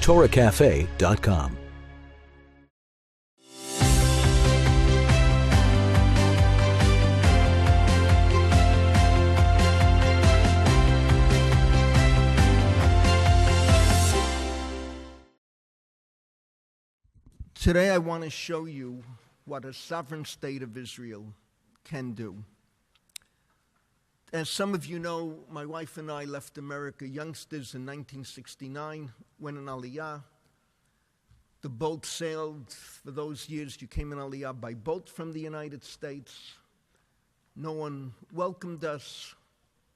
TorahCafe.com. Today I want to show you what a sovereign state of Israel can do. As some of you know, my wife and I left America youngsters in 1969, went in Aliyah. The boat sailed for those years. You came in Aliyah by boat from the United States. No one welcomed us.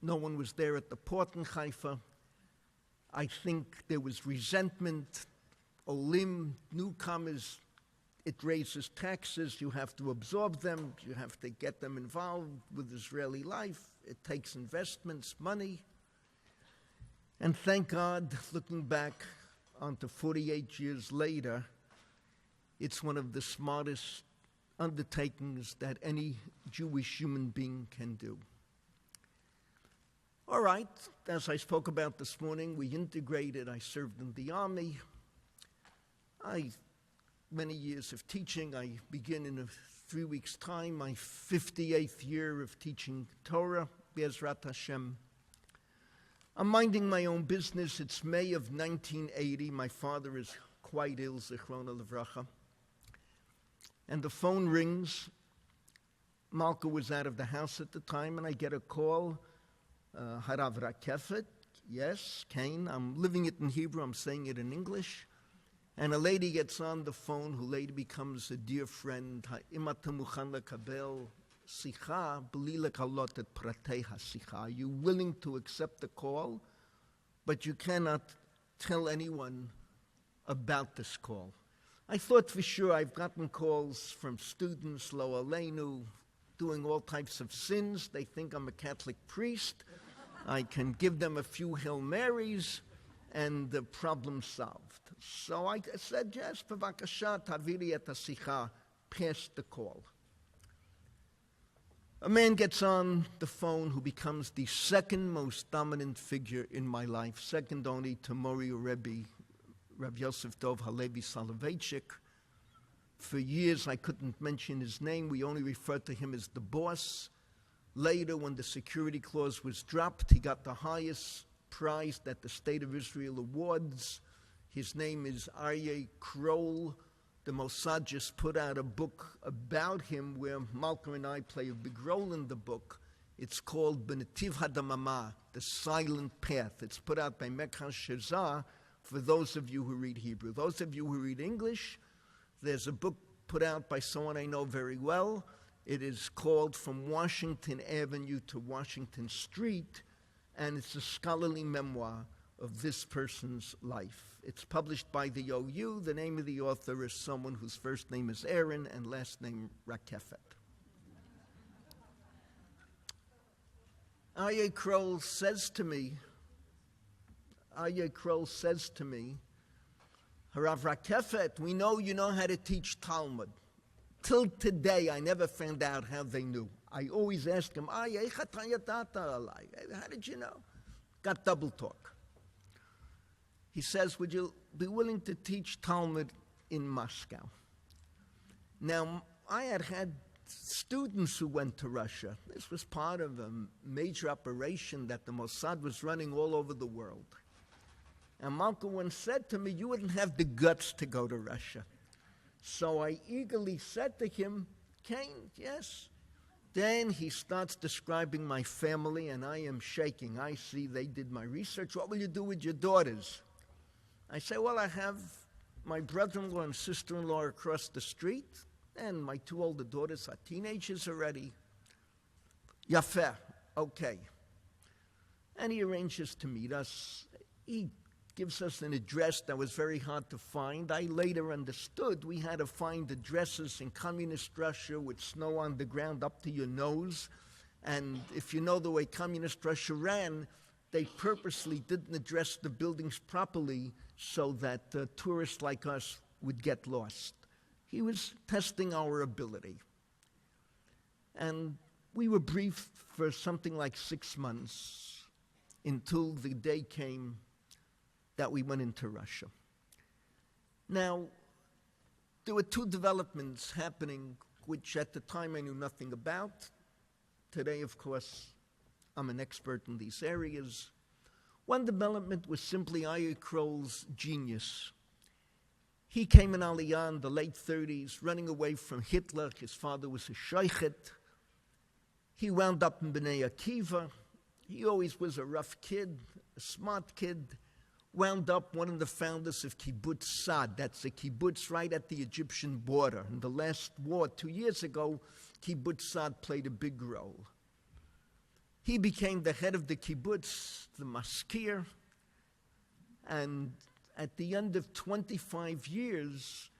No one was there at the port in Haifa. I think there was resentment. Olim, newcomers, it raises taxes. You have to absorb them. You have to get them involved with Israeli life. It takes investments, money. And thank God, looking back onto 48 years later, it's one of the smartest undertakings that any Jewish human being can do. All right, as I spoke about this morning, we integrated. I served in the army. Many years of teaching. I begin in 3 weeks' time, my 58th year of teaching Torah, Be'ezrat Hashem. I'm minding my own business. It's May of 1980. My father is quite ill, Zichrona Livracha. And the phone rings. Malka was out of the house at the time, and I get a call. Harav Rakefet, yes, Cain. I'm living it in Hebrew. I'm saying it in English. And a lady gets on the phone who later becomes a dear friend. Are you willing to accept the call? But you cannot tell anyone about this call. I thought for sure. I've gotten calls from students, Lo Aleinu, doing all types of sins. They think I'm a Catholic priest. I can give them a few Hail Marys, and the problem solved. So I said, yes, bevakasha, taviri et hasicha, pass the call. A man gets on the phone who becomes the second most dominant figure in my life, second only to Mori Rebbe, Rabbi Yosef Dov Halevi Soloveitchik. For years I couldn't mention his name. We only referred to him as the boss. Later, when the security clause was dropped, he got the highest prize that the State of Israel awards. His name is Aryeh Kroll. The Mossad just put out a book about him where Malcolm and I play a big role in the book. It's called B'Netiv Hadamama, The Silent Path. It's put out by Mekhan Shazar for those of you who read Hebrew. Those of you who read English, there's a book put out by someone I know very well. It is called From Washington Avenue to Washington Street, and it's a scholarly memoir of this person's life. It's published by the OU. The name of the author is someone whose first name is Aaron and last name Rakefet. Aryeh Kroll says to me, Harav Rakefet, we know you know how to teach Talmud. Till today, I never found out how they knew. I always ask him, how did you know? Got double talk. He says, would you be willing to teach Talmud in Moscow? Now, I had students who went to Russia. This was part of a major operation that the Mossad was running all over the world. And Malka once said to me, you wouldn't have the guts to go to Russia. So I eagerly said to him, Cain, yes. Then he starts describing my family, and I am shaking. I see they did my research. What will you do with your daughters? I say, well, I have my brother-in-law and sister-in-law across the street, and my two older daughters are teenagers already. Yafeh, okay. And he arranges to meet us. He gives us an address that was very hard to find. I later understood we had to find addresses in communist Russia with snow on the ground up to your nose. And if you know the way communist Russia ran, they purposely didn't address the buildings properly so that tourists like us would get lost. He was testing our ability. And we were briefed for something like 6 months until the day came that we went into Russia. Now, there were two developments happening which at the time I knew nothing about. Today, of course, I'm an expert in these areas. One development was simply Aryeh Kroll's genius. He came in Aliyah in the late 30s, running away from Hitler. His father was a shochet. He wound up in Bnei Akiva. He always was a rough kid, a smart kid. Wound up one of the founders of Kibbutz Sad. That's a kibbutz right at the Egyptian border. In the last war 2 years ago, Kibbutz Sad played a big role. He became the head of the kibbutz, the maskir, and at the end of 25 years,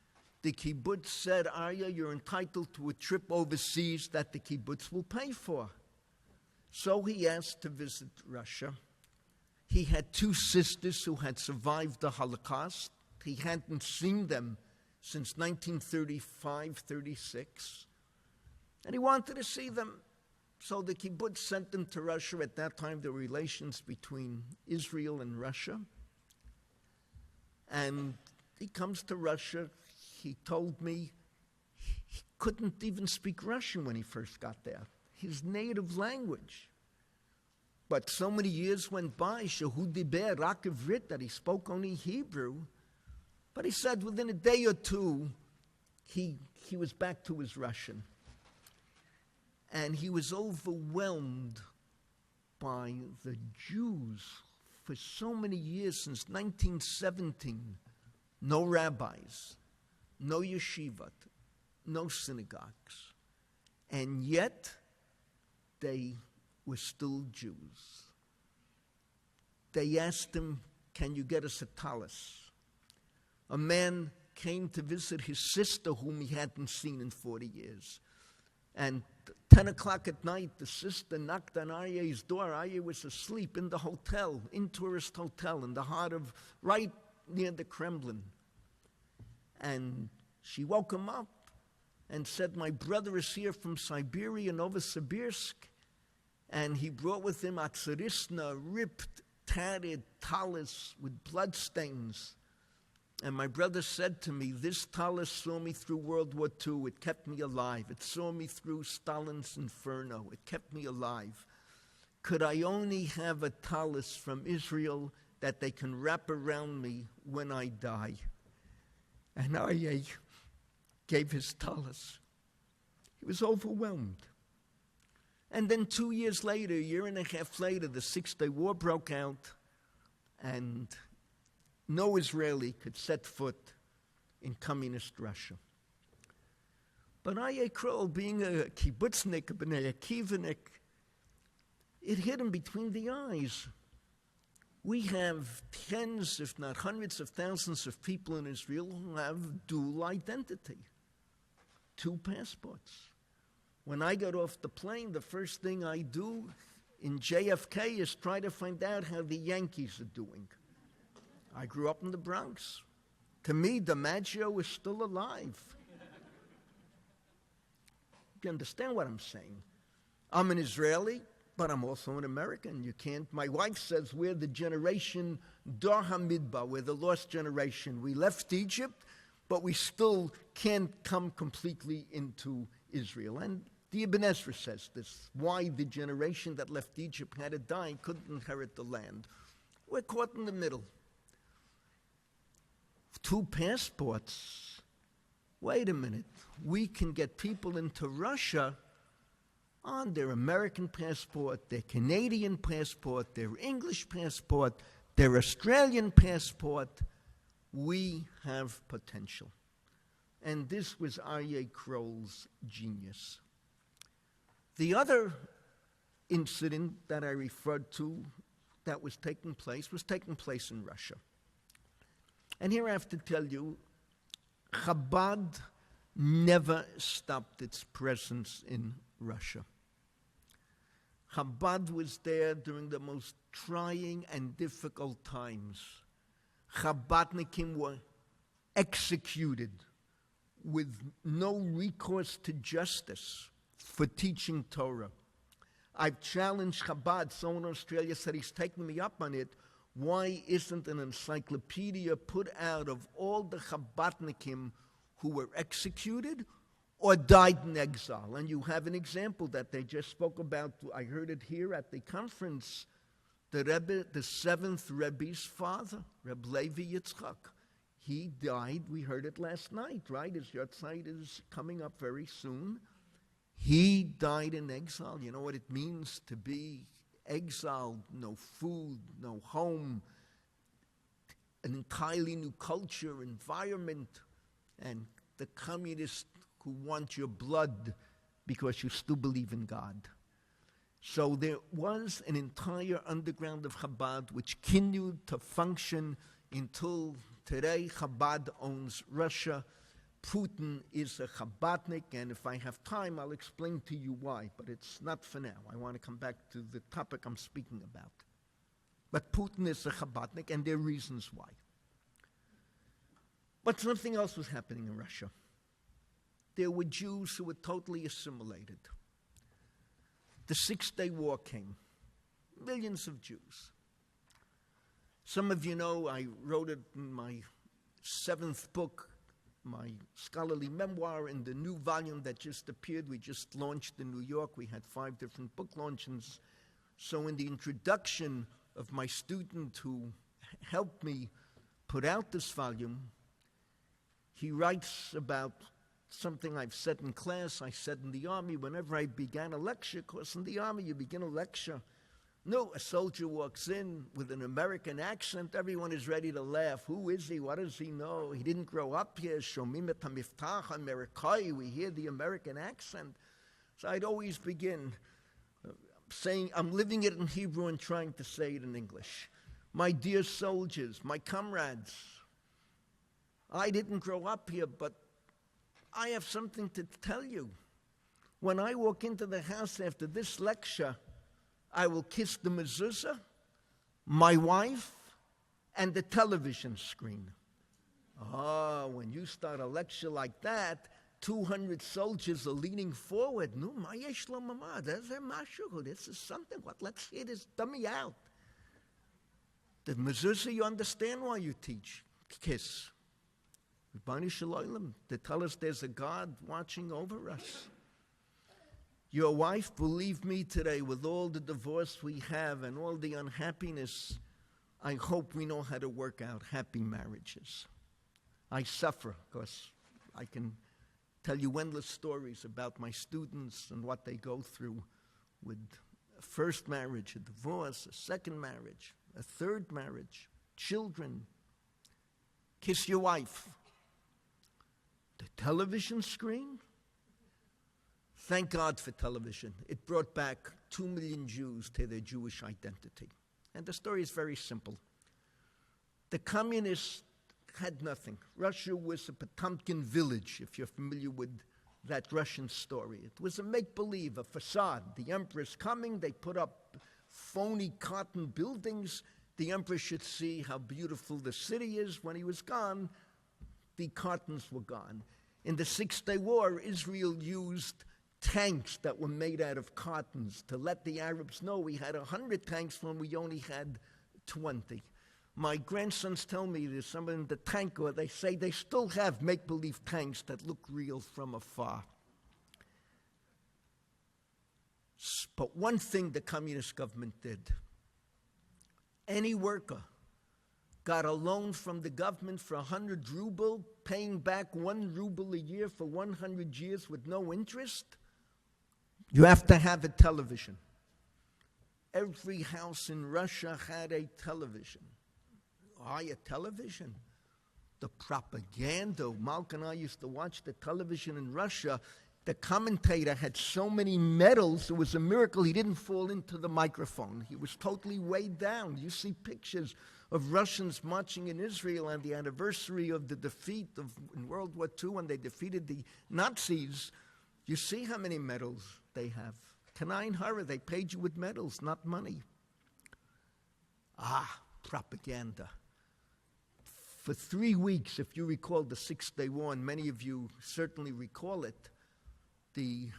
the kibbutz said, Aryeh, you're entitled to a trip overseas that the kibbutz will pay for. So he asked to visit Russia. He had two sisters who had survived the Holocaust. He hadn't seen them since 1935-36. And he wanted to see them. So the kibbutz sent them to Russia. At that time, there were relations between Israel and Russia. And he comes to Russia. He told me he couldn't even speak Russian when he first got there, his native language. But so many years went by, Shehu Diber Rak Ivrit, that he spoke only Hebrew. But he said within a day or two, he was back to his Russian. And he was overwhelmed by the Jews for so many years, since 1917. No rabbis, no yeshivat, no synagogues. And yet, they were still Jews. They asked him, can you get us a tallis? A man came to visit his sister whom he hadn't seen in 40 years. And 10 o'clock at night, the sister knocked on Aryeh's door. Aryeh was asleep in the hotel, in tourist hotel, in the heart of, right near the Kremlin. And she woke him up and said, my brother is here from Siberia, Novosibirsk. And he brought with him a tsarisna, ripped, tattered tallis with bloodstains. And my brother said to me, this tallis saw me through World War II. It kept me alive. It saw me through Stalin's inferno. It kept me alive. Could I only have a tallis from Israel that they can wrap around me when I die? And Aryeh gave his tallis. He was overwhelmed. And then 2 years later, a year and a half later, the Six-Day War broke out, and no Israeli could set foot in communist Russia. But Aryeh Kroll, being a kibbutznik, a Bnei Akivanik, it hit him between the eyes. We have tens, if not hundreds of thousands of people in Israel who have dual identity, two passports. When I get off the plane, the first thing I do in JFK is try to find out how the Yankees are doing. I grew up in the Bronx. To me, DiMaggio is still alive. You understand what I'm saying? I'm an Israeli, but I'm also an American. You can't. My wife says we're the generation Dor HaMidbar, we're the lost generation. We left Egypt, but we still can't come completely into Israel. And the Ibn Ezra says this, why the generation that left Egypt had to die, couldn't inherit the land. We're caught in the middle. Two passports. Wait a minute. We can get people into Russia on their American passport, their Canadian passport, their English passport, their Australian passport. We have potential. And this was Aryeh Kroll's genius. The other incident that I referred to that was taking place in Russia. And here I have to tell you, Chabad never stopped its presence in Russia. Chabad was there during the most trying and difficult times. Chabadnikim were executed with no recourse to justice for teaching Torah. I've challenged Chabad. Someone in Australia said he's taking me up on it. Why isn't an encyclopedia put out of all the Chabadnikim who were executed or died in exile? And you have an example that they just spoke about. I heard it here at the conference. The Rebbe, the seventh Rebbe's father, Reb Levi Yitzchak, he died. We heard it last night, right? His Yortzeit is coming up very soon. He died in exile. You know what it means to be exiled? No food, no home, an entirely new culture, environment, and the communists who want your blood because you still believe in God. So there was an entire underground of Chabad which continued to function until today. Chabad owns Russia. Putin is a Chabadnik, and if I have time, I'll explain to you why, but it's not for now. I want to come back to the topic I'm speaking about. But Putin is a Chabadnik, and there are reasons why. But something else was happening in Russia. There were Jews who were totally assimilated. The Six-Day War came. Millions of Jews. Some of you know I wrote it in my 7th book, my scholarly memoir, in the new volume that just appeared. We just launched in New York. We had 5 different book launches. So in the introduction of my student who helped me put out this volume, he writes about something I've said in class, I said in the Army. Whenever I began a lecture, of course in the Army you begin a lecture. No, a soldier walks in with an American accent, everyone is ready to laugh. Who is he? What does he know? He didn't grow up here. Shomim et hamiftach Amerikai. We hear the American accent. So I'd always begin saying, I'm living it in Hebrew and trying to say it in English. My dear soldiers, my comrades, I didn't grow up here, but I have something to tell you. When I walk into the house after this lecture, I will kiss the mezuzah, my wife, and the television screen. Oh, when you start a lecture like that, 200 soldiers are leaning forward. No, ma'yesh lo mama, there's a mashu. This is something. What? Let's hear this dummy out. The mezuzah, you understand why you teach. Kiss. They tell us there's a God watching over us. Your wife, believe me today, with all the divorce we have and all the unhappiness, I hope we know how to work out happy marriages. I suffer because I can tell you endless stories about my students and what they go through with a first marriage, a divorce, a second marriage, a third marriage, children. Kiss your wife. The television screen? Thank God for television. It brought back 2 million Jews to their Jewish identity. And the story is very simple. The communists had nothing. Russia was a Potemkin village, if you're familiar with that Russian story. It was a make-believe, a facade. The emperor's coming, they put up phony cotton buildings. The emperor should see how beautiful the city is. When he was gone, the cottons were gone. In the Six-Day War, Israel used tanks that were made out of cottons to let the Arabs know we had 100 tanks when we only had 20. My grandsons tell me there's someone in the tank, or they say they still have make-believe tanks that look real from afar. But one thing the communist government did, any worker got a loan from the government for 100 ruble, paying back 1 ruble a year for 100 years with no interest, you have to have a television. Every house in Russia had a television. Why a television? The propaganda. Malk and I used to watch the television in Russia. The commentator had so many medals, it was a miracle he didn't fall into the microphone. He was totally weighed down. You see pictures of Russians marching in Israel on the anniversary of the defeat in World War II when they defeated the Nazis. You see how many medals they have. Kanai and Hara, they paid you with medals, not money. Propaganda. For 3 weeks, if you recall the Six-Day War, and many of you certainly recall it, the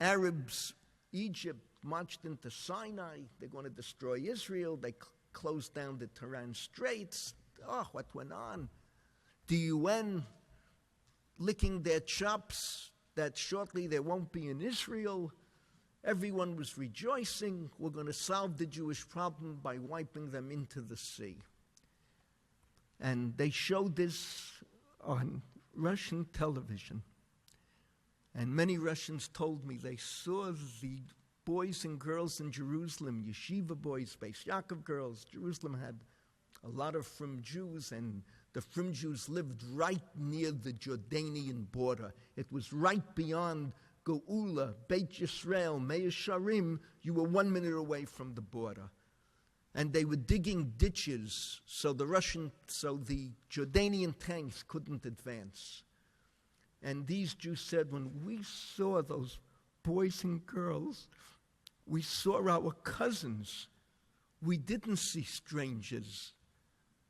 Arabs, Egypt, marched into Sinai. They're going to destroy Israel. They closed down the Tiran Straits. Oh, what went on? The UN licking their chops that shortly there won't be in Israel. Everyone was rejoicing. We're going to solve the Jewish problem by wiping them into the sea. And they showed this on Russian television. And many Russians told me they saw the boys and girls in Jerusalem, yeshiva boys, Beis Yaakov girls. Jerusalem had a lot of Frum Jews, and the Frum Jews lived right near the Jordanian border. It was right beyond Geula, Beit Yisrael, Mea Sharim. You were 1 minute away from the border. And they were digging ditches so the Jordanian tanks couldn't advance. And these Jews said, when we saw those boys and girls, we saw our cousins. We didn't see strangers.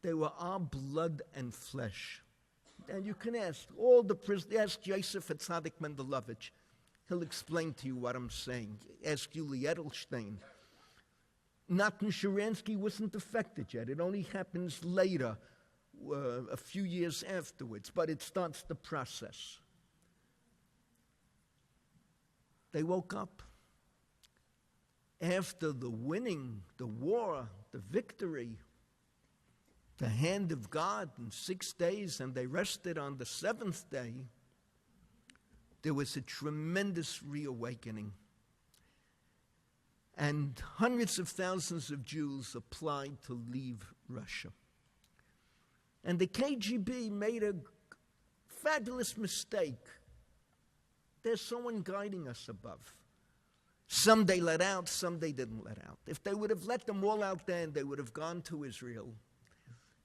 They were our blood and flesh. And you can ask all the prisoners, ask Yosef Atzadik Mendelovich. He'll explain to you what I'm saying. Ask Yuli Edelstein. Natan Sharansky wasn't affected yet. It only happens later, a few years afterwards, but it starts the process. They woke up. After the winning, the war, the victory, the hand of God in 6 days, and they rested on the seventh day, there was a tremendous reawakening. And hundreds of thousands of Jews applied to leave Russia. And the KGB made a fabulous mistake. There's someone guiding us above. Some they let out, some they didn't let out. If they would have let them all out then, they would have gone to Israel.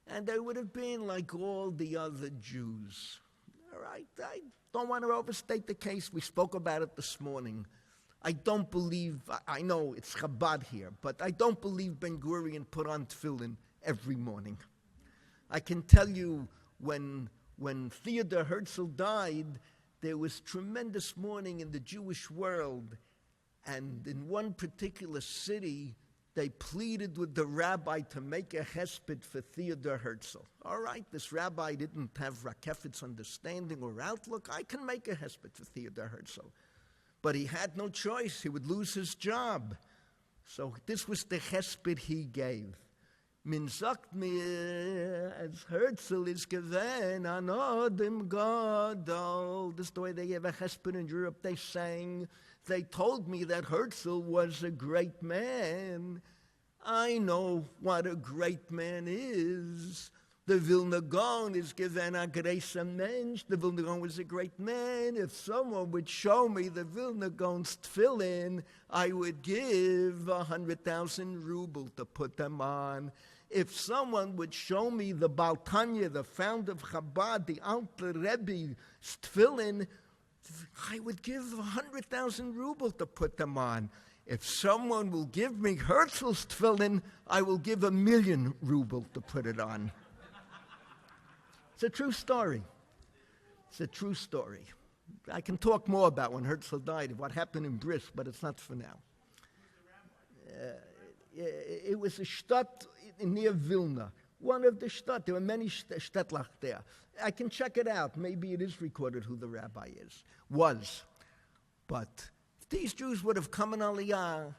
And they would have been like all the other Jews. All right, I don't want to overstate the case. We spoke about it this morning. I don't believe, I know it's Chabad here, but I don't believe Ben Gurion put on tefillin every morning. I can tell you when Theodor Herzl died, there was tremendous mourning in the Jewish world. And in one particular city, they pleaded with the rabbi to make a hesped for Theodor Herzl. All right, this rabbi didn't have Rakefet's understanding or outlook. I can make a hesped for Theodor Herzl. But he had no choice. He would lose his job. So this was the hesped he gave. Min sagt mir, as Herzl is given an Odem Gadol. This is the way they gave a hesped in Europe. They sang, they told me that Herzl was a great man. I know what a great man is. The Vilna Gaon is given a great mensch. The Vilna Gaon was a great man. If someone would show me the Vilna Gaon's tefillin, I would give 100,000 ruble to put them on. If someone would show me the Baal Tanya, the founder of Chabad, the Alter Rebbe's tefillin, I would give 100,000 ruble to put them on. If someone will give me Herzl's tefillin, I will give 1,000,000 ruble to put it on. It's a true story. It's a true story. I can talk more about when Herzl died, what happened in Brisk, but it's not for now. It was a shtat near Vilna. One of the shtat. There were many shtatlach there. I can check it out. Maybe it is recorded who the rabbi was. But if these Jews would have come in Aliyah,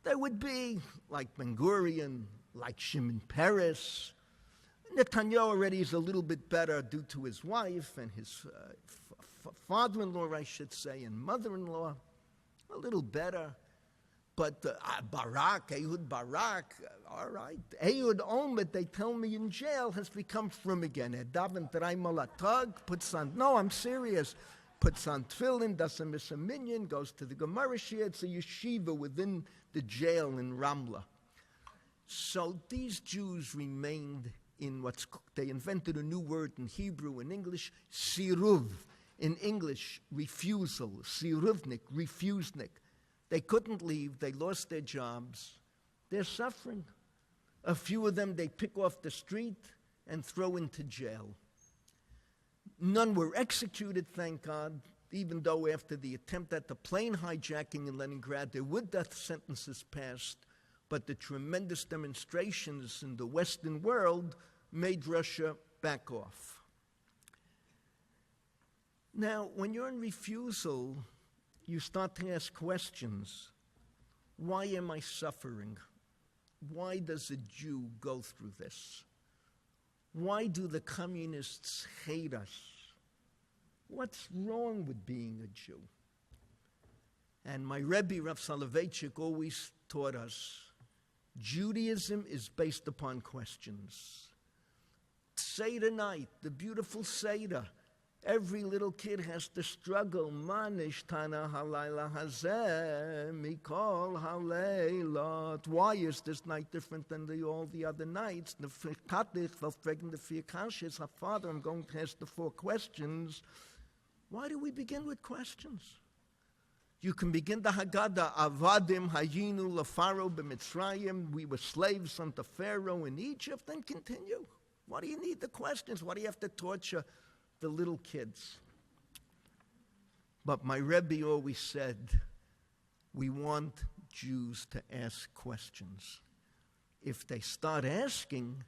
they would be like Ben Gurion, like Shimon Peres. Netanyahu already is a little bit better due to his wife and his father-in-law, I should say, and mother-in-law. A little better. But Ehud Barak, all right. Ehud Olmert, they tell me in jail, has become frum again. Daven dreimal atag, puts on, no, I'm serious, puts on tefillin, doesn't miss a minyan, goes to the Gemara Shir. It's a yeshiva within the jail in Ramla. So these Jews remained in they invented a new word in Hebrew, in English, siruv. In English, refusal, siruvnik, refusnik. They couldn't leave. They lost their jobs. They're suffering. A few of them they pick off the street and throw into jail. None were executed, thank God, even though after the attempt at the plane hijacking in Leningrad, there were death sentences passed. but the tremendous demonstrations in the Western world made Russia back off. Now, when you're in refusal, you start to ask questions. Why am I suffering? Why does a Jew go through this? Why do the communists hate us? What's wrong with being a Jew? And my Rebbe, Rav Soloveitchik, always taught us, Judaism is based upon questions. Seder night, the beautiful Seder. Every little kid has to struggle. Ma nishtana halayla hazeh mikol haleilot. Why is this night different than all the other nights? The Katich, the vier Kashis, her father, I'm going to ask the 4 questions. Why do we begin with questions? You can begin the Haggadah, Avadim hayinu lefaro b'Mitzrayim. We were slaves under Pharaoh in Egypt, and continue. Why do you need the questions? Why do you have to torture the little kids? But my Rebbe always said, we want Jews to ask questions. If they start asking,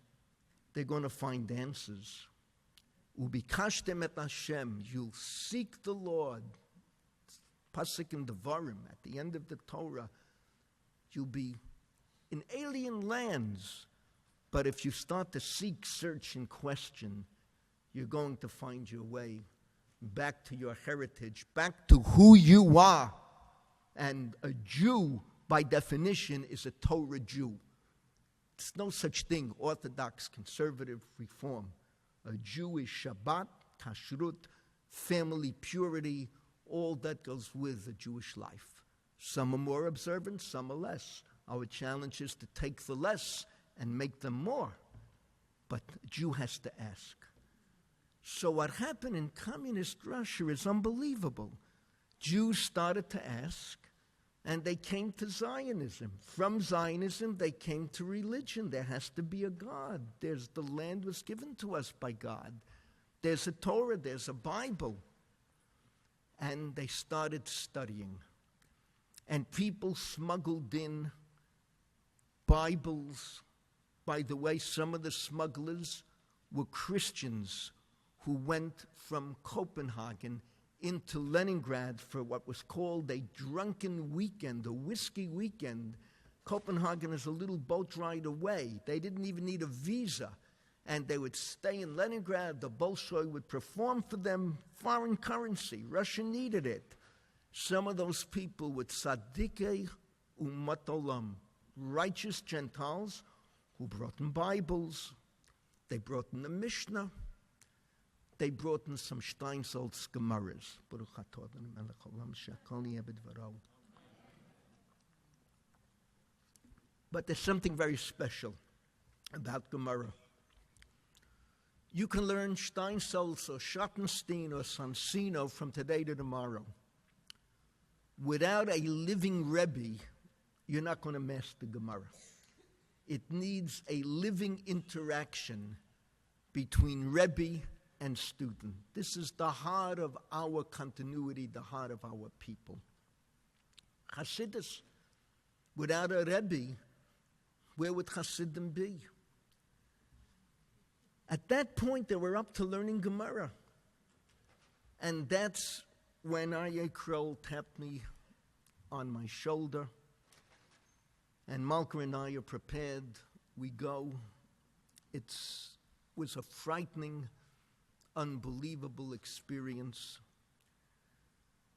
they're going to find answers. Ubikashtem et Hashem, you'll seek the Lord. Pasuk in Devarim, at the end of the Torah, you'll be in alien lands. But if you start to seek, search, and question, you're going to find your way back to your heritage, back to who you are. And a Jew, by definition, is a Torah Jew. There's no such thing, Orthodox, conservative, reform. A Jew is Shabbat, Kashrut, family purity, all that goes with a Jewish life. Some are more observant, some are less. Our challenge is to take the less and make them more. But a Jew has to ask. So what happened in communist Russia is unbelievable. Jews started to ask, and they came to Zionism. From Zionism, they came to religion. There has to be a God. The land was given to us by God. There's a Torah, there's a Bible. And they started studying. And people smuggled in Bibles. By the way, some of the smugglers were Christians who went from Copenhagen into Leningrad for what was called a drunken weekend, a whiskey weekend. Copenhagen is a little boat ride away. They didn't even need a visa. And they would stay in Leningrad. The Bolshoi would perform for them foreign currency. Russia needed it. Some of those people were Tzaddikei Umat Olam, righteous Gentiles who brought in Bibles. They brought in the Mishnah. They brought in some Steinsaltz Gemaras. But there's something very special about Gemara. You can learn Steinsaltz or Schottenstein or Sansino from today to tomorrow. Without a living Rebbe, you're not going to master Gemara. It needs a living interaction between Rebbe and student. This is the heart of our continuity, the heart of our people. Hasidus, without a Rebbe, where would Hasidim be? At that point, they were up to learning Gemara. And that's when Aryeh Kroll tapped me on my shoulder. And Malka and I are prepared. We go. It was a frightening, unbelievable experience.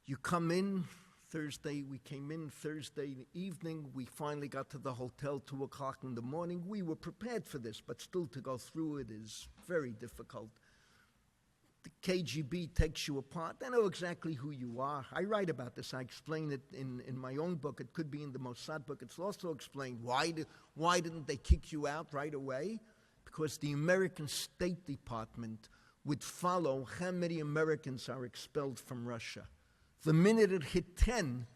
You come in Thursday. We came in Thursday evening. We finally got to the hotel 2 o'clock in the morning. We were prepared for this, but still to go through it is very difficult. The KGB takes you apart. They know exactly who you are. I write about this. I explain it in my own book. It could be in the Mossad book. It's also explained why didn't they kick you out right away? Because the American State Department would follow how many Americans are expelled from Russia. The minute it hit 10,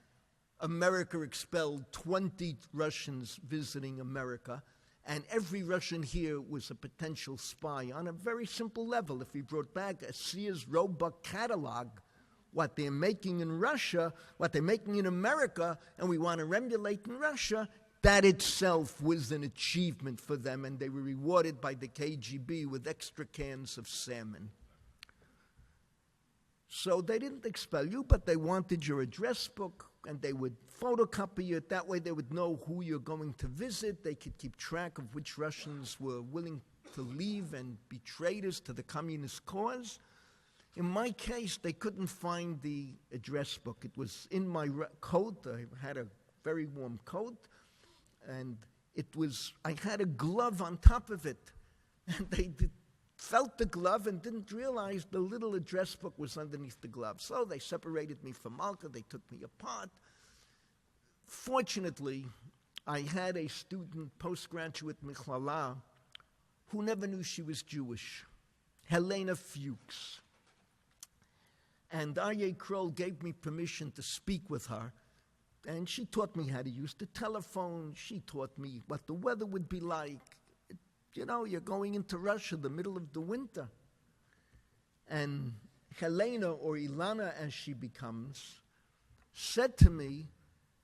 America expelled 20 Russians visiting America, and every Russian here was a potential spy on a very simple level. If we brought back a Sears Roebuck catalog, what they're making in Russia, what they're making in America, and we want to emulate in Russia, That itself was an achievement for them, and they were rewarded by the KGB with extra cans of salmon. So they didn't expel you, but they wanted your address book, and they would photocopy it. That way they would know who you're going to visit. They could keep track of which Russians were willing to leave and be traitors to the communist cause. In my case, they couldn't find the address book. It was in my coat. I had a very warm coat, and I had a glove on top of it. And they felt the glove and didn't realize the little address book was underneath the glove. So they separated me from Malka. They took me apart. Fortunately, I had a student, postgraduate Michlala, who never knew she was Jewish, Helena Fuchs. And Aryeh Kroll gave me permission to speak with her. And she taught me how to use the telephone. She taught me what the weather would be like. You know, you're going into Russia, the middle of the winter. And Helena, or Ilana as she becomes, said to me,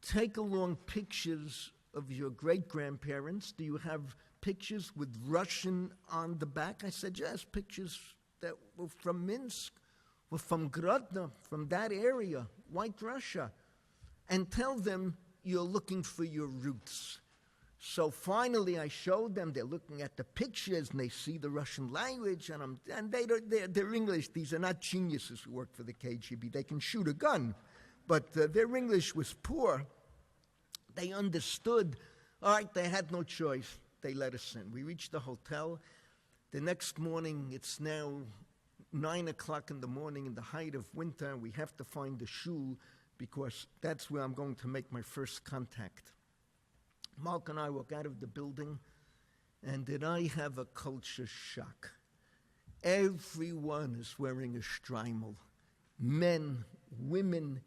take along pictures of your great-grandparents. Do you have pictures with Russian on the back? I said, yes, pictures that were from Minsk, were from Grodno, from that area, White Russia. And tell them you're looking for your roots. So finally I showed them, they're looking at the pictures and they see the Russian language, and they're English. These are not geniuses who work for the KGB. They can shoot a gun, but their English was poor. They understood. All right, they had no choice. They let us in. We reached the hotel. The next morning, it's now 9 o'clock in the morning in the height of winter. We have to find the shul because that's where I'm going to make my first contact. Mark and I walk out of the building, and did I have a culture shock? Everyone is wearing a shtreimel. Men, women.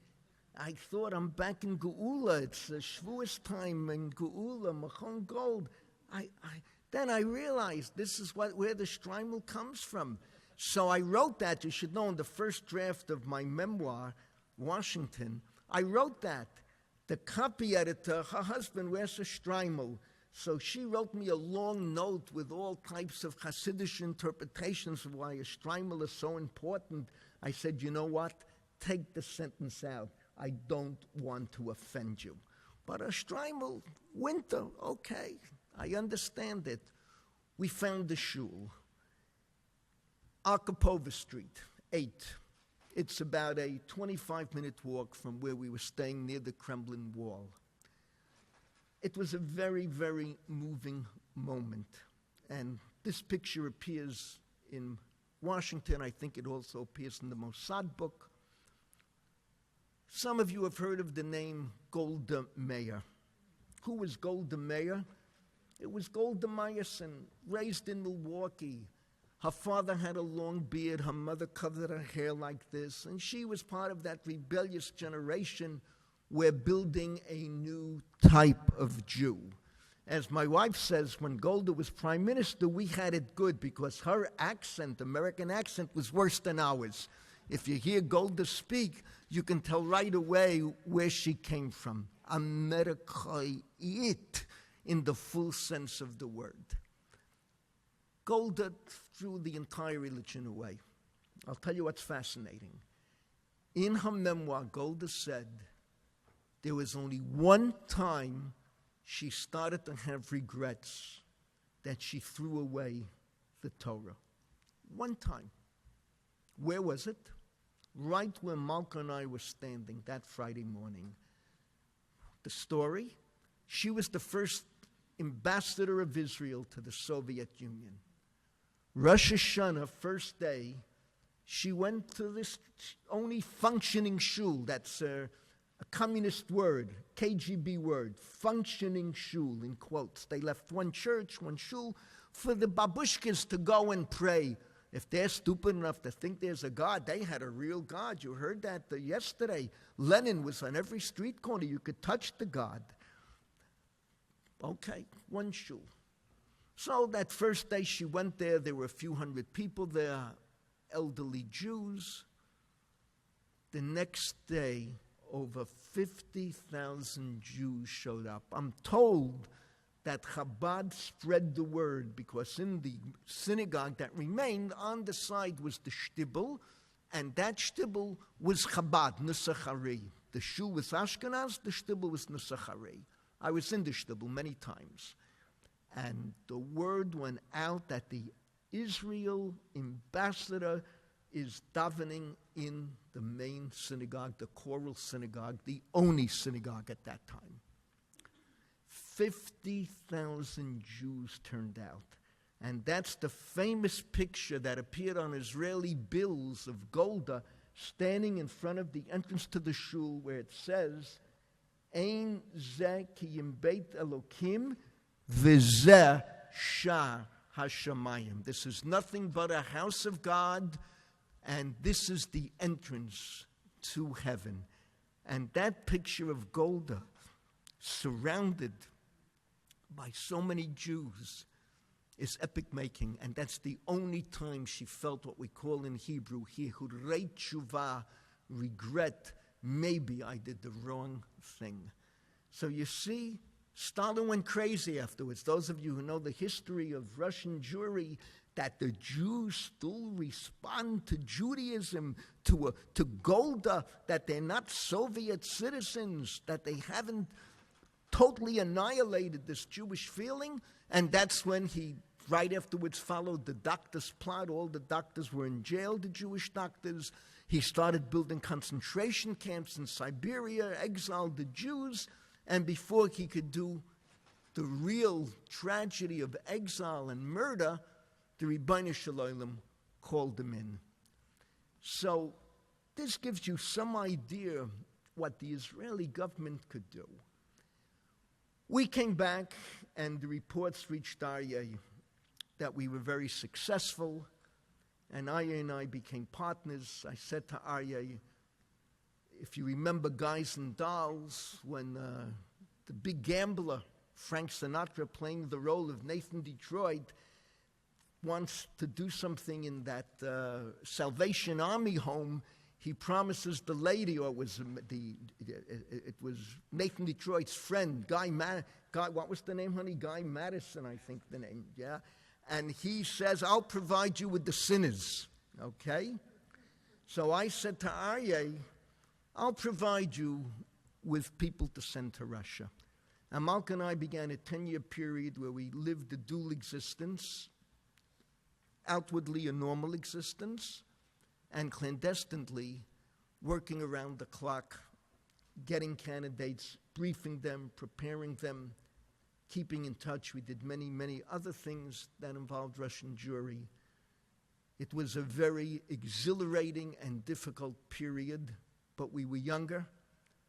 I thought I'm back in Geula. It's Shavuos time in Geula, Machon Gold. Then I realized this is where the shtreimel comes from. So I wrote that. You should know, in the first draft of my memoir, Washington, I wrote that. The copy editor, her husband wears a shtreimel. So she wrote me a long note with all types of Hasidic interpretations of why a shtreimel is so important. I said, you know what? Take the sentence out. I don't want to offend you. But a shtreimel, winter, okay. I understand it. We found the shul. Arkhipova Street, 8. It's about a 25-minute walk from where we were staying near the Kremlin Wall. It was a very, very moving moment. And this picture appears in Washington. I think it also appears in the Mossad book. Some of you have heard of the name Golda Meir. Who was Golda Meir? It was Golda Meyerson, raised in Milwaukee. Her father had a long beard. Her mother covered her hair like this. And she was part of that rebellious generation. We're building a new type of Jew. As my wife says, when Golda was prime minister, we had it good because her accent, American accent, was worse than ours. If you hear Golda speak, you can tell right away where she came from. Americaite, in the full sense of the word. Golda threw the entire religion away. I'll tell you what's fascinating. In her memoir, Golda said there was only one time she started to have regrets that she threw away the Torah. One time. Where was it? Right where Malka and I were standing that Friday morning. The story? She was the first ambassador of Israel to the Soviet Union. Rosh Hashanah, first day, she went to this only functioning shul. That's a communist word, KGB word, functioning shul, in quotes. They left one church, one shul, for the babushkas to go and pray. If they're stupid enough to think there's a God, they had a real God. You heard that yesterday. Lenin was on every street corner. You could touch the God. Okay, one shul. So that first day she went there, there were a few hundred people there, elderly Jews. The next day, over 50,000 Jews showed up. I'm told that Chabad spread the word because in the synagogue that remained, on the side was the shtibel, and that shtibel was Chabad, Nusach Ari. The shul was Ashkenaz, the shtibel was Nusach Ari. I was in the shtibel many times. And the word went out that the Israel ambassador is davening in the main synagogue, the choral synagogue, the only synagogue at that time. 50,000 Jews turned out. And that's the famous picture that appeared on Israeli bills of Golda standing in front of the entrance to the shul where it says, Ein zeh ki yim beit Elokim v'zeh shar hashamayim. This is nothing but a house of God, and this is the entrance to heaven. And that picture of Golda, surrounded by so many Jews, is epic-making, and that's the only time she felt what we call in Hebrew, hihurei tshuva, regret, maybe I did the wrong thing. So you see, Stalin went crazy afterwards. Those of you who know the history of Russian Jewry, that the Jews still respond to Judaism, to Golda, that they're not Soviet citizens, that they haven't totally annihilated this Jewish feeling, and that's when he right afterwards followed the doctor's plot. All the doctors were in jail, the Jewish doctors. He started building concentration camps in Siberia, exiled the Jews, and before he could do the real tragedy of exile and murder, the Ribbono Shel Olam called him in. So this gives you some idea what the Israeli government could do. We came back, and the reports reached Aryeh that we were very successful, and Aryeh and I became partners. I said to Aryeh, if you remember Guys and Dolls, when the big gambler, Frank Sinatra, playing the role of Nathan Detroit, wants to do something in that Salvation Army home, he promises the lady, or it was Nathan Detroit's friend, Guy, what was the name, honey? Guy Madison, I think the name, yeah? And he says, I'll provide you with the sinners, okay? So I said to Aryeh, I'll provide you with people to send to Russia. And Malka and I began a 10-year period where we lived a dual existence, outwardly a normal existence, and clandestinely working around the clock, getting candidates, briefing them, preparing them, keeping in touch. We did many, many other things that involved Russian Jewry. It was a very exhilarating and difficult period, but we were younger,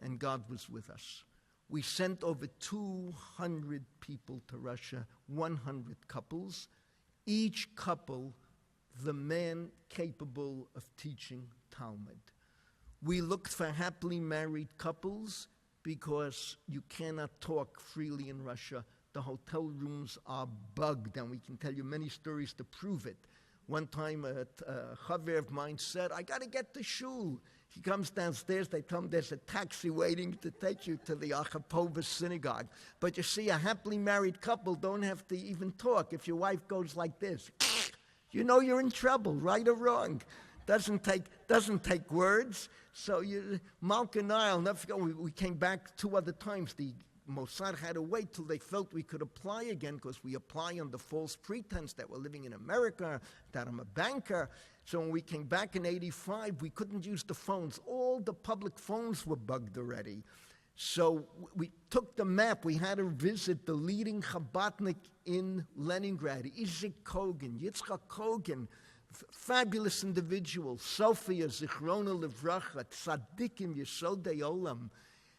and God was with us. We sent over 200 people to Russia, 100 couples, each couple the man capable of teaching Talmud. We looked for happily married couples because you cannot talk freely in Russia. The hotel rooms are bugged, and we can tell you many stories to prove it. One time a chaver of mine said, I got to get to shul. He comes downstairs, they tell him there's a taxi waiting to take you to the Achapovas synagogue. But you see, a happily married couple don't have to even talk. If your wife goes like this, you know you're in trouble, right or wrong. Doesn't take words. So Malka and I, I'll never forget, we came back 2 other times. The Mossad had to wait till they felt we could apply again, because we apply on the false pretense that we're living in America, that I'm a banker. So when we came back in 85, we couldn't use the phones. All the public phones were bugged already. So we took the map. We had to visit the leading Chabadnik in Leningrad, Isaac Kogan, Yitzchak Kogan, fabulous individual, Sophia, Zichrona Livracha, Tzaddikim, Yesodei Olam.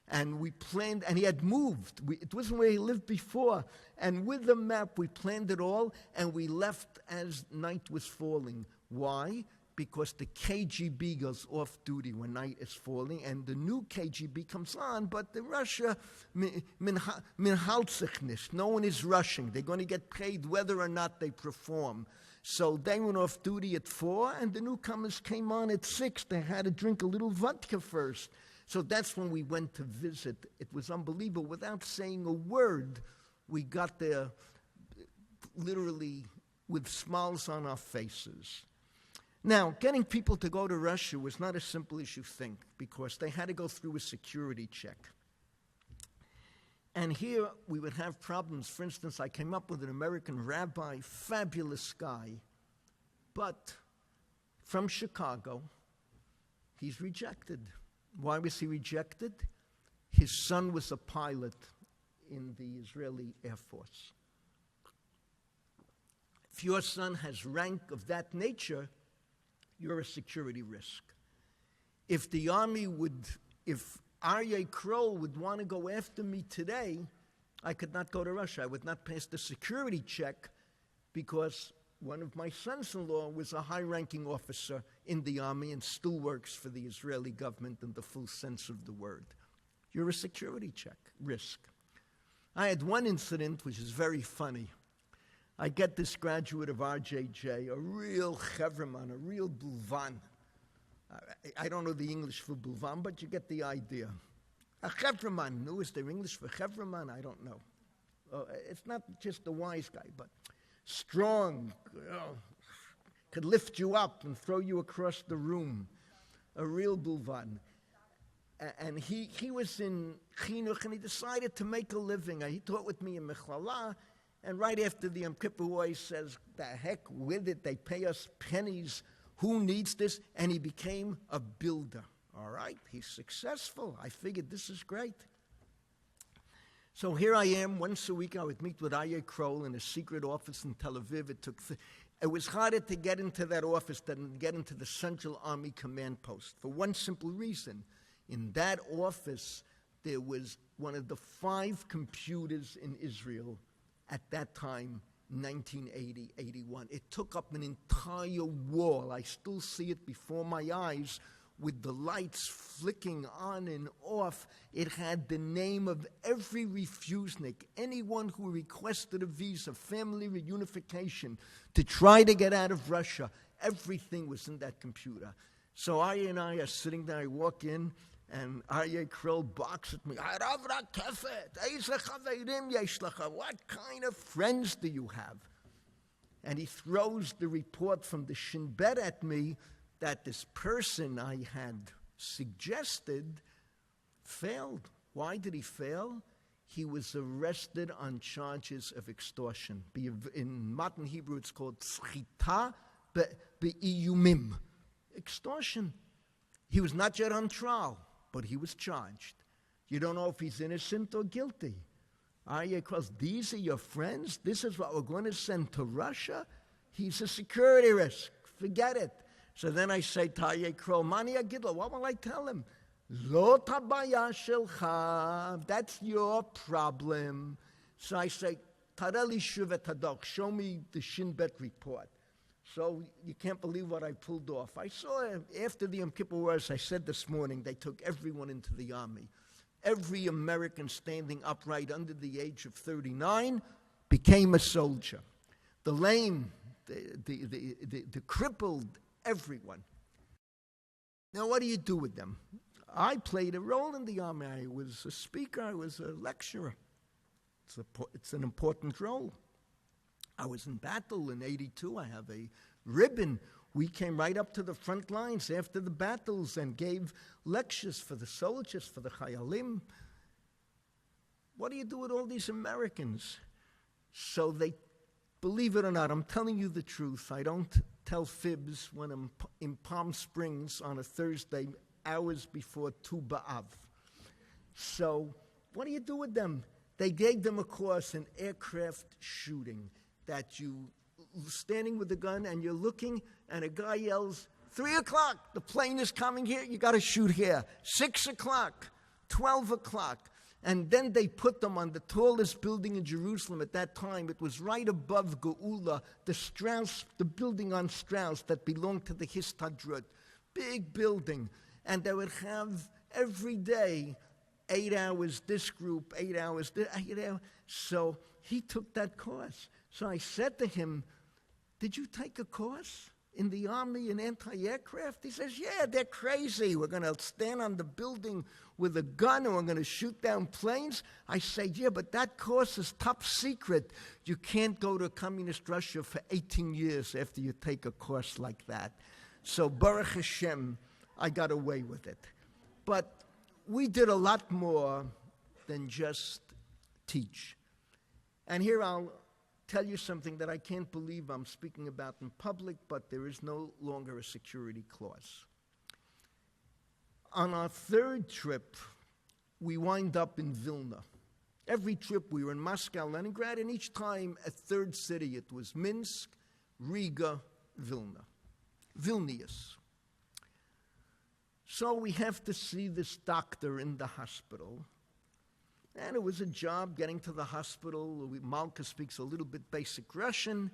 And we planned, and he had moved. It wasn't where he lived before. And with the map, we planned it all, and we left as night was falling. Why? Because the KGB goes off duty when night is falling, and the new KGB comes on, but the Russia, minhalzich, no one is rushing. They're going to get paid whether or not they perform. So they went off duty at 4, and the newcomers came on at 6. They had to drink a little vodka first. So that's when we went to visit. It was unbelievable. Without saying a word, we got there literally with smiles on our faces. Now, getting people to go to Russia was not a simple as you think, because they had to go through a security check. And here we would have problems. For instance, I came up with an American rabbi, fabulous guy, but from Chicago, he's rejected. Why was he rejected? His son was a pilot in the Israeli Air Force. If your son has rank of that nature, you're a security risk. If the army if Aryeh Kroll would want to go after me today, I could not go to Russia. I would not pass the security check because one of my sons-in-law was a high-ranking officer in the army and still works for the Israeli government in the full sense of the word. You're a security check risk. I had one incident which is very funny. I get this graduate of RJJ, a real chevraman, a real bulvan. I don't know the English for bulvan, but you get the idea. A chevraman. No, is there English for chevraman? I don't know. It's not just a wise guy, but strong, could lift you up and throw you across the room. A real bulvan. And he was in chinuch, and he decided to make a living. He taught with me in Mechlala, and right after the Yom Kippur War, he says, the heck with it, they pay us pennies. Who needs this? And he became a builder. All right, he's successful. I figured this is great. So here I am. Once a week, I would meet with Aryeh Kroll in a secret office in Tel Aviv. It was harder to get into that office than get into the Central Army Command Post for one simple reason. In that office, there was one of the 5 computers in Israel at that time, 1980, 81. It took up an entire wall. I still see it before my eyes with the lights flicking on and off. It had the name of every refusnik, anyone who requested a visa, family reunification, to try to get out of Russia. Everything was in that computer. So Aryeh and I are sitting there. I walk in, and Aryeh Kroll barks at me. What kind of friends do you have? And he throws the report from the Shin Bet at me that this person I had suggested failed. Why did he fail? He was arrested on charges of extortion. In modern Hebrew, it's called tzchita be'iyumim. Extortion. He was not yet on trial, but he was charged. You don't know if he's innocent or guilty. Aryeh Kroll, these are your friends? This is what we're going to send to Russia? He's a security risk. Forget it. So then I say to Aryeh Kroll, Mani Agidla, what will I tell him? Lo tabaya shelcha, that's your problem. So I say, Tareli shuvet hadok, show me the Shin Bet report. So you can't believe what I pulled off. I saw after the Yom Kippur Wars, I said this morning, they took everyone into the army. Every American standing upright under the age of 39 became a soldier. The lame, the crippled, everyone. Now, what do you do with them? I played a role in the army. I was a speaker. I was a lecturer. It's an important role. I was in battle in 82. I have a ribbon. We came right up to the front lines after the battles and gave lectures for the soldiers, for the chayalim. What do you do with all these Americans? So they, believe it or not, I'm telling you the truth. I don't tell fibs when I'm in Palm Springs on a Thursday, hours before Tu B'Av. So what do you do with them? They gave them a course in aircraft shooting, that you standing with the gun and you're looking and a guy yells, 3 o'clock, the plane is coming here, you got to shoot here. 6 o'clock, 12 o'clock. And then they put them on the tallest building in Jerusalem at that time. It was right above Geula, the building on Strauss that belonged to the Histadrut. Big building. And they would have every day 8 hours this group, 8 hours this. So he took that course. So I said to him, did you take a course? in the Army in anti-aircraft? He says, yeah, they're crazy. We're going to stand on the building with a gun and we're going to shoot down planes. I say, yeah, but that course is top secret. You can't go to communist Russia for 18 years after you take a course like that. So Baruch Hashem, I got away with it. But we did a lot more than just teach. And here I'll tell you something that I can't believe I'm speaking about in public, but there is no longer a security clause. On our third trip, we wind up in Vilna. Every trip we were in Moscow, Leningrad, and each time a third city. It was Minsk, Riga, Vilna. Vilnius. So we have to see this doctor in the hospital. And it was a job getting to the hospital. Malka speaks a little bit basic Russian.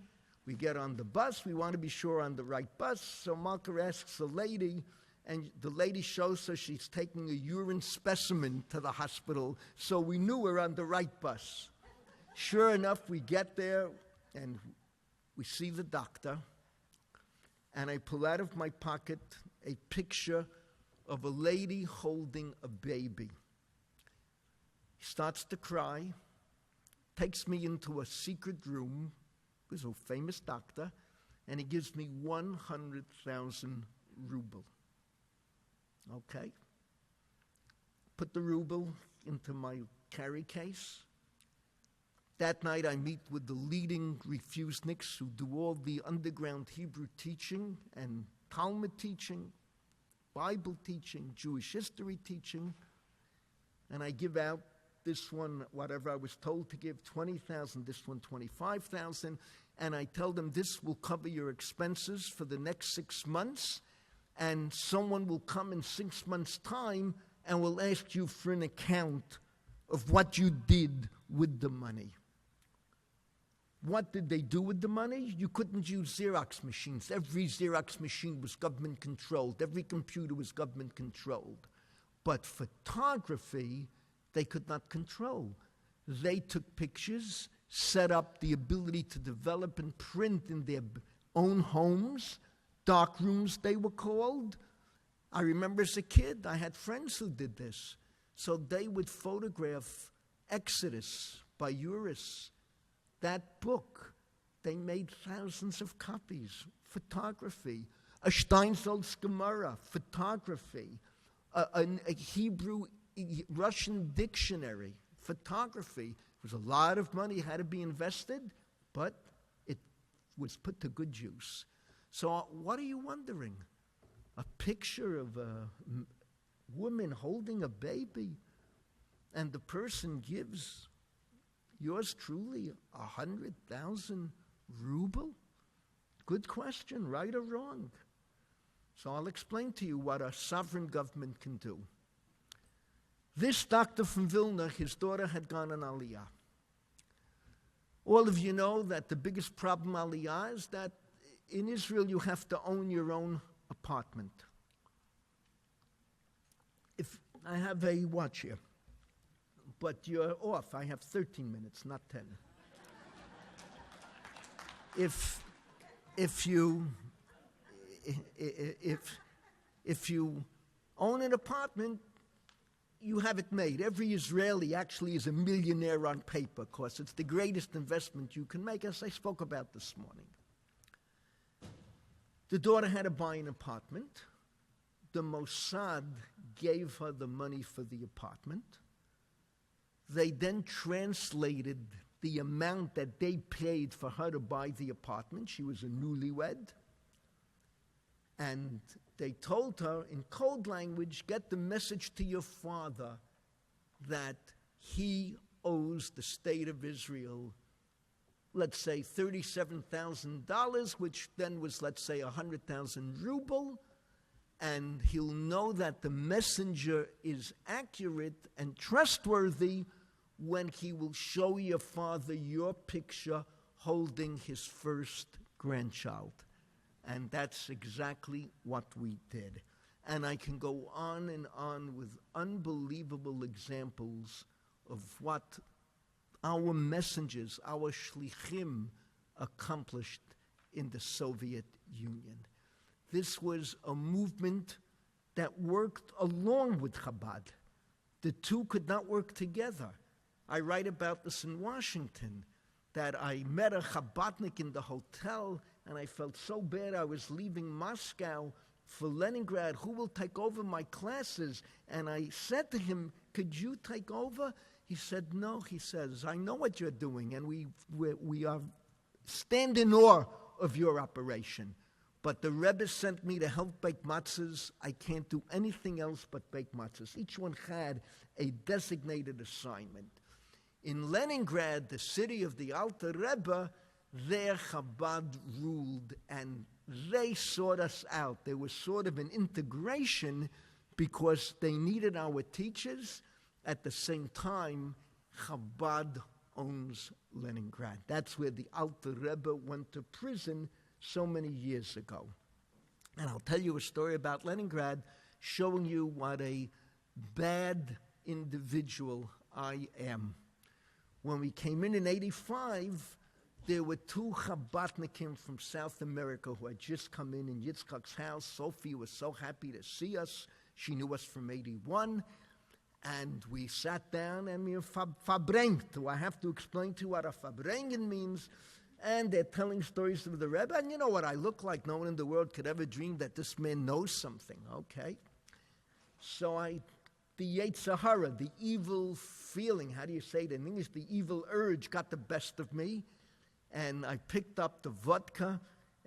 We get on the bus. We want to be sure on the right bus. So Malka asks the lady, and the lady shows her she's taking a urine specimen to the hospital. So we knew we're on the right bus. Sure enough, we get there, and we see the doctor. And I pull out of my pocket a picture of a lady holding a baby. He starts to cry, takes me into a secret room, he's a famous doctor, and he gives me 100,000 ruble. Okay? Put the ruble into my carry case. That night I meet with the leading refuseniks who do all the underground Hebrew teaching and Talmud teaching, Bible teaching, Jewish history teaching, and I give out this one, whatever I was told to give, 20,000, this one 25,000, and I tell them this will cover your expenses for the next 6 months, and someone will come in 6 months' time and will ask you for an account of what you did with the money. What did they do with the money? You couldn't use Xerox machines. Every Xerox machine was government controlled. Every computer was government controlled. But photography, they could not control. They took pictures, set up the ability to develop and print in their own homes, dark rooms they were called. I remember as a kid, I had friends who did this. So they would photograph Exodus by Uris. That book, they made thousands of copies. Photography. A Steinsaltz Gemara, photography. A Hebrew Russian dictionary, photography. It was a lot of money, had to be invested, but it was put to good use. So what are you wondering? A picture of a woman holding a baby, and the person gives yours truly 100,000 ruble? Good question, right or wrong? So I'll explain to you what a sovereign government can do. This doctor from Vilna, his daughter had gone on Aliyah. All of you know that the biggest problem Aliyah is that in Israel you have to own your own apartment. If I have a watch here, but you're off. I have 13 minutes, not 10. If you own an apartment, you have it made. Every Israeli actually is a millionaire on paper, because it's the greatest investment you can make, as I spoke about this morning. The daughter had to buy an apartment. The Mossad gave her the money for the apartment. They then translated the amount that they paid for her to buy the apartment. She was a newlywed. And they told her in code language, get the message to your father that he owes the state of Israel, let's say $37,000, which then was, let's say, 100,000 ruble, and he'll know that the messenger is accurate and trustworthy when he will show your father your picture holding his first grandchild. And that's exactly what we did. And I can go on and on with unbelievable examples of what our messengers, our shlichim, accomplished in the Soviet Union. This was a movement that worked along with Chabad. The two could not work together. I write about this in Washington, that I met a Chabadnik in the hotel, and I felt so bad I was leaving Moscow for Leningrad. Who will take over my classes? And I said to him, could you take over? He said, no. He says, I know what you're doing, and we are stand in awe of your operation. But the Rebbe sent me to help bake matzahs. I can't do anything else but bake matzahs. Each one had a designated assignment. In Leningrad, the city of the Alter Rebbe, there Chabad ruled, and they sought us out. There was sort of an integration because they needed our teachers. At the same time, Chabad owns Leningrad. That's where the Alter Rebbe went to prison so many years ago. And I'll tell you a story about Leningrad, showing you what a bad individual I am. When we came in 85, there were two Chabadnikim from South America who had just come in Yitzchak's house. Sophie was so happy to see us. She knew us from 81. And we sat down and we verbrengt. Do I have to explain to you what a verbrengen means? And they're telling stories of the Rebbe. And you know what I look like. No one in the world could ever dream that this man knows something. Okay. So the Yetzer Hara, the evil feeling, how do you say it in English? The evil urge got the best of me. And I picked up the vodka,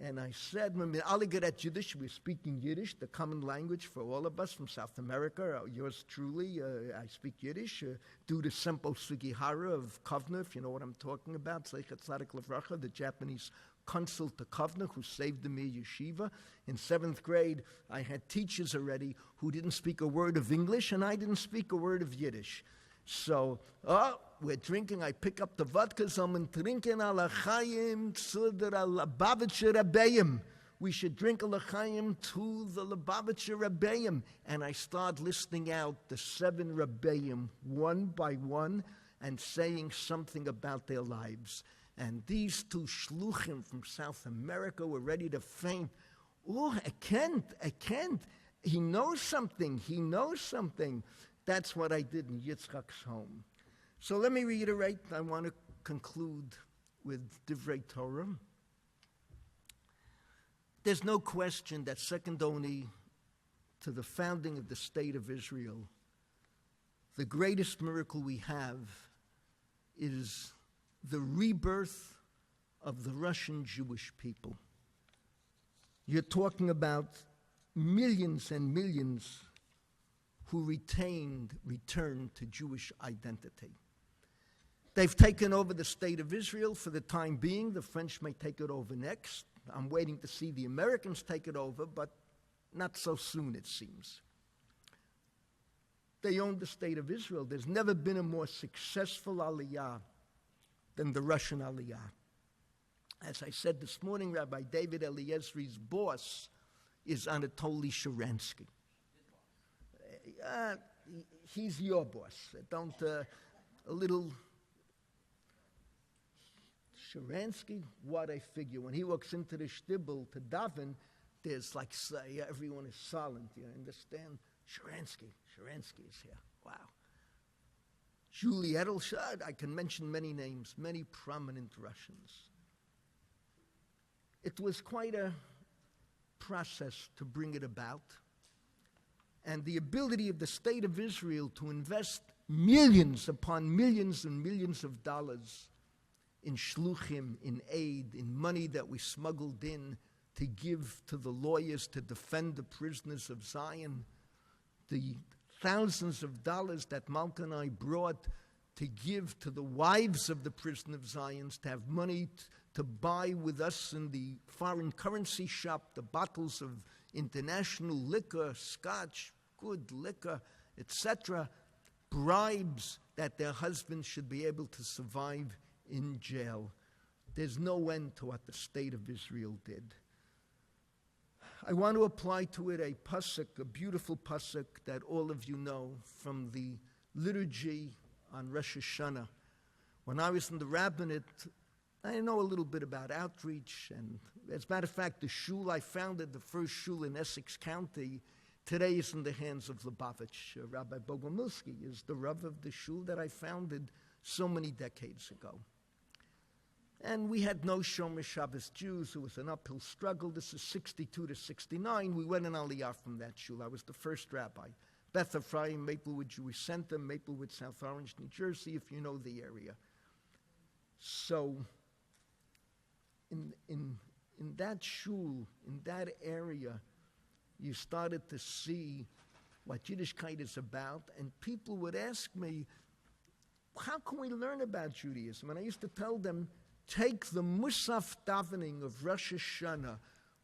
and I said, alle geredt Yiddish, we're speaking Yiddish, the common language for all of us from South America. Yours truly, I speak Yiddish. Do the simple Sugihara of Kovna, if you know what I'm talking about, Zeichat Tzadik Levracha, the Japanese consul to Kovna, who saved the Mir Yeshiva. In 7th grade, I had teachers already who didn't speak a word of English, and I didn't speak a word of Yiddish. So, we're drinking, I pick up the vodka, and drinking a l'chaim to the Lubavitcher Rebbeim. We should drink a l'chaim to the Lubavitcher Rebbeim. And I start listing out the 7 Rebbeim, one by one, and saying something about their lives. And these 2 shluchim from South America were ready to faint. Oh, I can't. He knows something. That's what I did in Yitzchak's home. So let me reiterate. I want to conclude with Divrei Torah. There's no question that second only to the founding of the State of Israel, the greatest miracle we have is the rebirth of the Russian Jewish people. You're talking about millions and millions who returned to Jewish identity. They've taken over the State of Israel for the time being. The French may take it over next. I'm waiting to see the Americans take it over, but not so soon, it seems. They own the State of Israel. There's never been a more successful aliyah than the Russian aliyah. As I said this morning, Rabbi David Eliezri's boss is Anatoly Sharansky. He's your boss. A little Sharansky, what a figure. When he walks into the shtibel to daven, there's like, everyone is silent. You understand? Sharansky is here. Wow. Julie Edelshad, I can mention many names, many prominent Russians. It was quite a process to bring it about. And the ability of the State of Israel to invest millions upon millions and millions of dollars in shluchim, in aid, in money that we smuggled in to give to the lawyers to defend the prisoners of Zion, the thousands of dollars that Malka and I brought to give to the wives of the prisoner of Zion, to have money to buy with us in the foreign currency shop the bottles of international liquor, scotch, good liquor, etc., bribes that their husbands should be able to survive in jail. There's no end to what the State of Israel did. I want to apply to it a pasuk, a beautiful pasuk that all of you know from the liturgy on Rosh Hashanah. When I was in the rabbinate, I know a little bit about outreach, and as a matter of fact, the shul I founded, the first shul in Essex County, today is in the hands of Lubavitch. Rabbi Bogomilsky is the Rav of the shul that I founded so many decades ago. And we had no Shomer Shabbos Jews. It was an uphill struggle. This is 62 to 69. We went in Aliyah from that shul. I was the first rabbi. Beth Ephraim, Maplewood Jewish Center, Maplewood, South Orange, New Jersey, if you know the area. So in that shul, in that area, you started to see what Yiddishkeit is about, and people would ask me, how can we learn about Judaism? And I used to tell them, take the Musaf davening of Rosh Hashanah,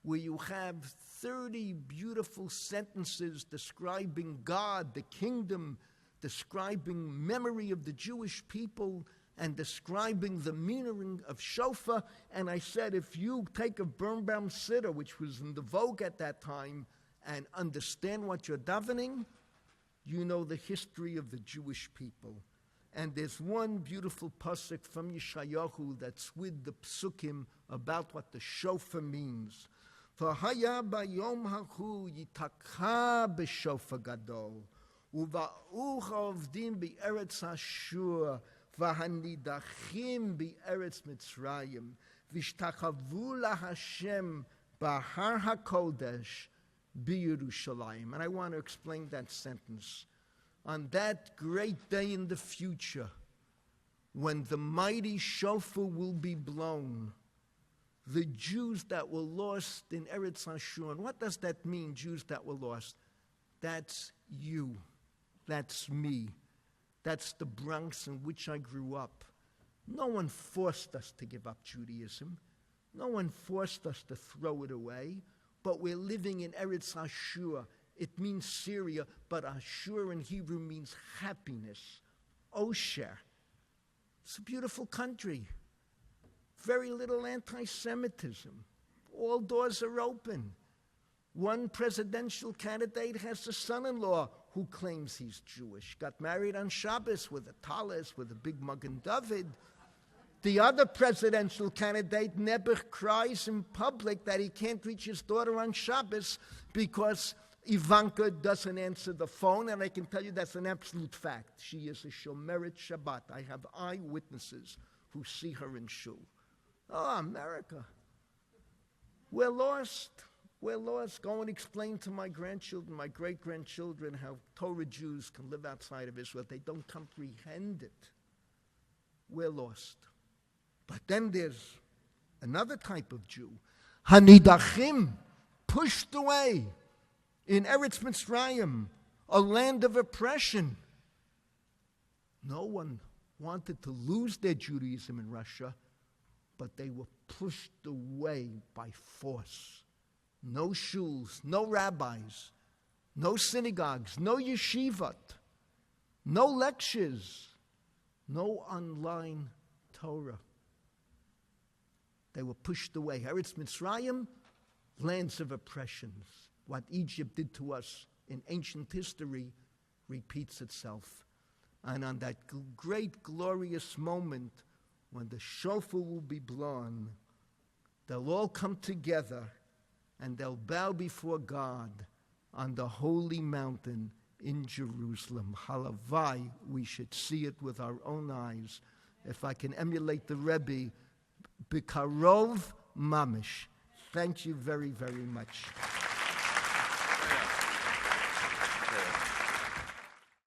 where you have 30 beautiful sentences describing God, the kingdom, describing memory of the Jewish people, and describing the meaning of shofar. And I said, if you take a Birnbaum Siddur, which was in the vogue at that time, and understand what you're davening, you know the history of the Jewish people. And there's one beautiful pasuk from Yeshayahu that's with the psukim about what the shofar means. V'haya bayom hachu yitakha b'shofar gadol, uva'uch avdim be'eretz Ashur, v'hanidachim be'eretz Mitzrayim, v'ishtachavu laHashem b'har hakodesh b'Yerushalayim. And I want to explain that sentence. On that great day in the future, when the mighty shofar will be blown, the Jews that were lost in Eretz Ashur. And what does that mean, Jews that were lost? That's you. That's me. That's the Bronx in which I grew up. No one forced us to give up Judaism. No one forced us to throw it away. But we're living in Eretz Ashur. It means Syria, but Ashur in Hebrew means happiness. Osher. It's a beautiful country. Very little anti-Semitism. All doors are open. One presidential candidate has a son-in-law who claims he's Jewish. Got married on Shabbos with a talis, with a big Magen David. The other presidential candidate, Nebuch, cries in public that he can't reach his daughter on Shabbos because Ivanka doesn't answer the phone, and I can tell you that's an absolute fact. She is a Shomeret Shabbat. I have eyewitnesses who see her in shul. Oh, America. We're lost. We're lost. Go and explain to my grandchildren, my great-grandchildren, how Torah Jews can live outside of Israel. They don't comprehend it. We're lost. But then there's another type of Jew. Hanidachim, pushed away in Eretz Mitzrayim, a land of oppression. No one wanted to lose their Judaism in Russia, but they were pushed away by force. No shuls, no rabbis, no synagogues, no yeshivat, no lectures, no online Torah. They were pushed away. Eretz Mitzrayim, lands of oppressions. What Egypt did to us in ancient history repeats itself. And on that great, glorious moment when the shofar will be blown, they'll all come together and they'll bow before God on the holy mountain in Jerusalem. Halavai, we should see it with our own eyes. If I can emulate the Rebbe, Bikarov Mamish. Thank you very, very much.